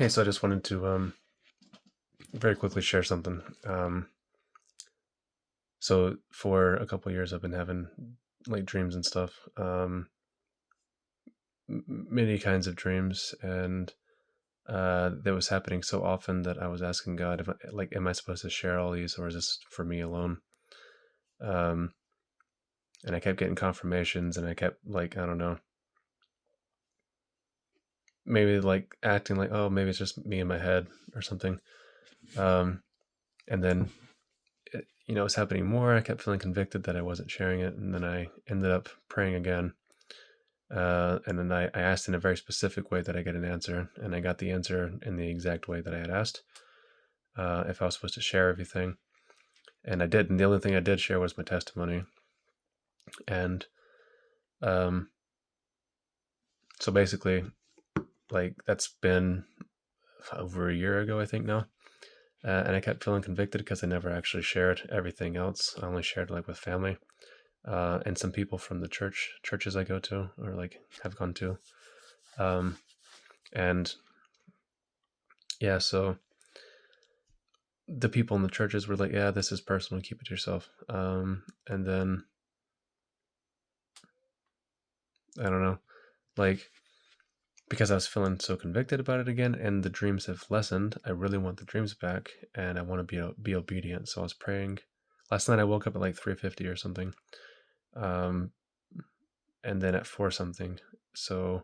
Hey, so I just wanted to very quickly share something. So for a couple years, I've been having like dreams and stuff, many kinds of dreams, and that was happening so often that I was asking God, if like, am I supposed to share all these, or is this for me alone? Um, and I kept getting confirmations, and I kept like, I don't know, maybe like acting like, oh, maybe it's just me in my head or something. Um, and then it was happening more. I kept feeling convicted that I wasn't sharing it, and then I ended up praying again. And then I asked in a very specific way that I get an answer, and I got the answer in the exact way that I had asked. If I was supposed to share everything, and I did. And the only thing I did share was my testimony. And um, so basically, like that's been over a year ago, I think now. And I kept feeling convicted because I never actually shared everything else. I only shared like with family. And some people from the churches I go to or like have gone to. Um, and yeah, so the people in the churches were like, "Yeah, this is personal. Keep it to yourself." And then I don't know, like because I was feeling so convicted about it again, and the dreams have lessened. I really want the dreams back, and I want to be obedient. So I was praying. Last night I woke up at like 3:50 or something, um, and then at 4 something. So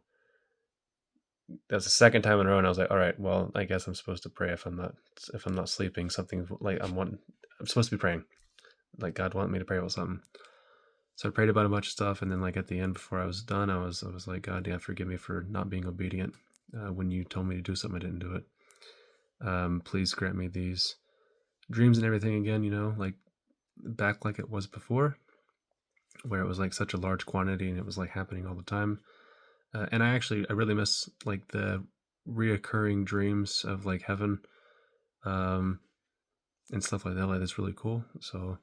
that's the second time in a row, and I was like, all right, well, I guess I'm supposed to pray if I'm not sleeping. Something like I'm supposed to be praying. Like God wanted me to pray about something. So I prayed about a bunch of stuff, and then like at the end, before I was done, I was like, God, yeah, forgive me for not being obedient. When you told me to do something, I didn't do it. Please grant me these dreams and everything again. Like back like it was before, where it was like such a large quantity and it was like happening all the time. And I really miss like the reoccurring dreams of like heaven, um, and stuff like that. Like that's really cool. So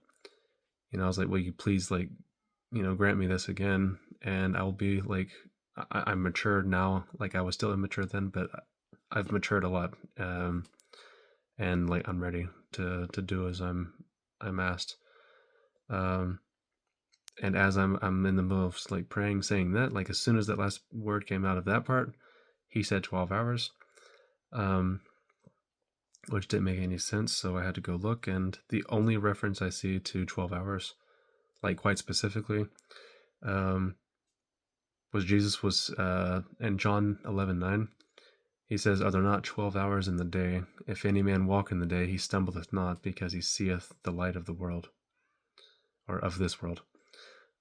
I was like, will you please like grant me this again, and I'll be like, I'm mature now. Like I was still immature then, but I've matured a lot, and like I'm ready to do as I'm asked. Um, and as I'm in the middle of like praying, saying that, like as soon as that last word came out of that part, he said 12 hours, um, which didn't make any sense. So I had to go look, and the only reference I see to 12 hours, like quite specifically, um, was Jesus was in John 11:9. He says, "Are there not 12 hours in the day? If any man walk in the day, he stumbleth not, because he seeth the light of the world, or of this world."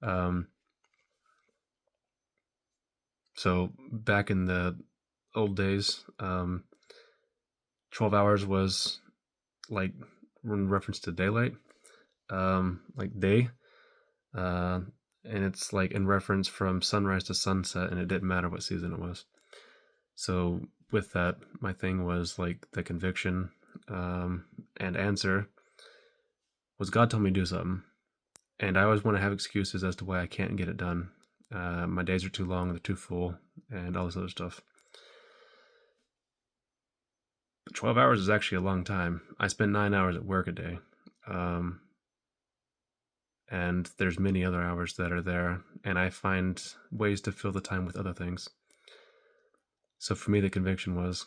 Um, so back in the old days, 12 hours was like in reference to daylight, like day. Uh, and it's like in reference from sunrise to sunset, and it didn't matter what season it was. So with that, my thing was like the conviction, and answer was God told me to do something, and I always want to have excuses as to why I can't get it done. My days are too long, they're too full, and all this other stuff. But 12 hours is actually a long time. I spend 9 hours at work a day, um, and there's many other hours that are there, and I find ways to fill the time with other things. So for me, the conviction was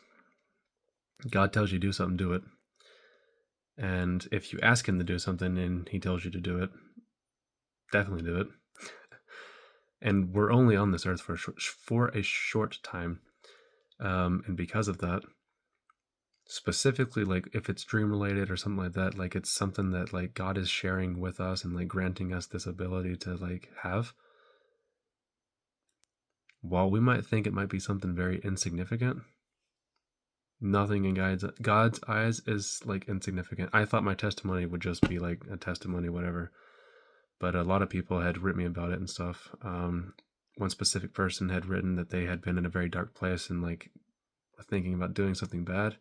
God tells you to do something, do it. And if you ask him to do something and he tells you to do it, definitely do it. And we're only on this earth for a short time. And because of that, specifically, like if it's dream related or something like that, like it's something that like God is sharing with us and like granting us this ability to like have. While we might think it might be something very insignificant, nothing in God's eyes is like insignificant. I thought my testimony would just be like a testimony, whatever. But a lot of people had written me about it and stuff. One specific person had written that they had been in a very dark place and like thinking about doing something bad,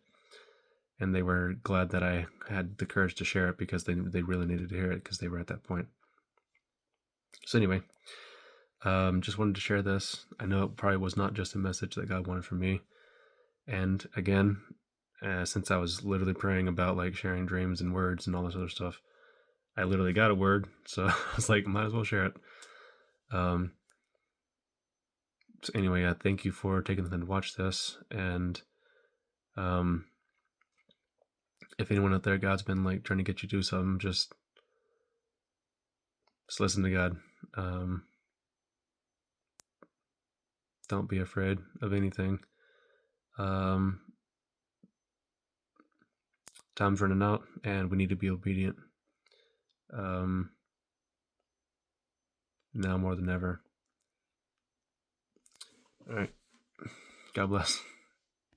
and they were glad that I had the courage to share it because they really needed to hear it because they were at that point. So anyway, just wanted to share this. I know it probably was not just a message that God wanted from me, And again, since I was literally praying about like sharing dreams and words and all this other stuff, I literally got a word, so I was like, might as well share it. So anyway, thank you for taking the time to watch this. And if anyone out there, God's been like trying to get you to do something, just listen to God. Don't be afraid of anything. Time's running out, and we need to be obedient. Now more than ever. All right. God bless.